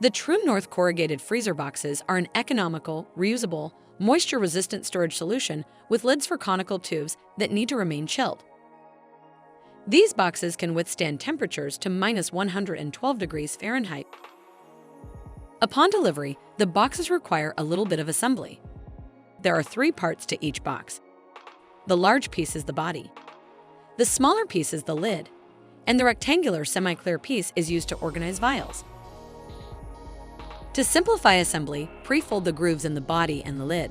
The True North corrugated freezer boxes are an economical, reusable, moisture-resistant storage solution with lids for conical tubes that need to remain chilled. These boxes can withstand temperatures to -112 degrees Fahrenheit. Upon delivery, the boxes require a little bit of assembly. There are 3 parts to each box. The large piece is the body. The smaller piece is the lid, and the rectangular semi-clear piece is used to organize vials. To simplify assembly, pre-fold the grooves in the body and the lid.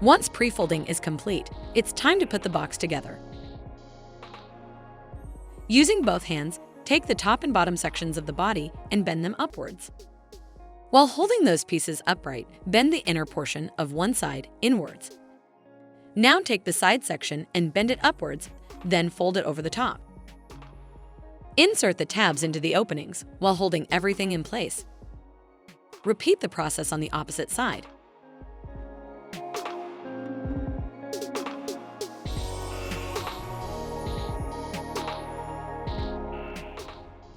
Once pre-folding is complete, it's time to put the box together. Using both hands, take the top and bottom sections of the body and bend them upwards. While holding those pieces upright, bend the inner portion of one side inwards. Now take the side section and bend it upwards, then fold it over the top. Insert the tabs into the openings while holding everything in place. Repeat the process on the opposite side.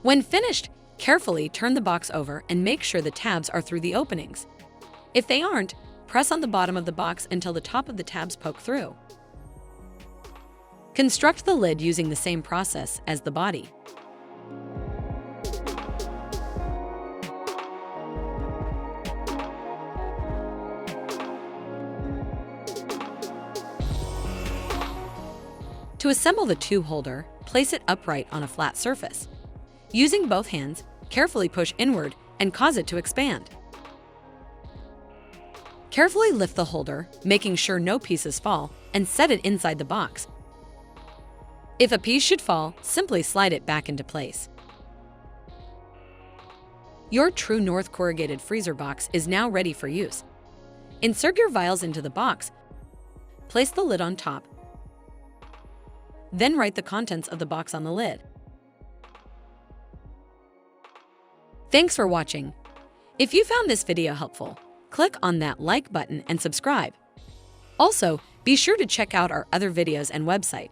When finished, carefully turn the box over and make sure the tabs are through the openings. If they aren't, press on the bottom of the box until the top of the tabs poke through. Construct the lid using the same process as the body. To assemble the tube holder, place it upright on a flat surface. Using both hands, carefully push inward and cause it to expand. Carefully lift the holder, making sure no pieces fall, and set it inside the box. If a piece should fall, simply slide it back into place. Your True North corrugated freezer box is now ready for use. Insert your vials into the box, place the lid on top, then write the contents of the box on the lid. Thanks for watching. If you found this video helpful, click on that like button and subscribe. Also, be sure to check out our other videos and website.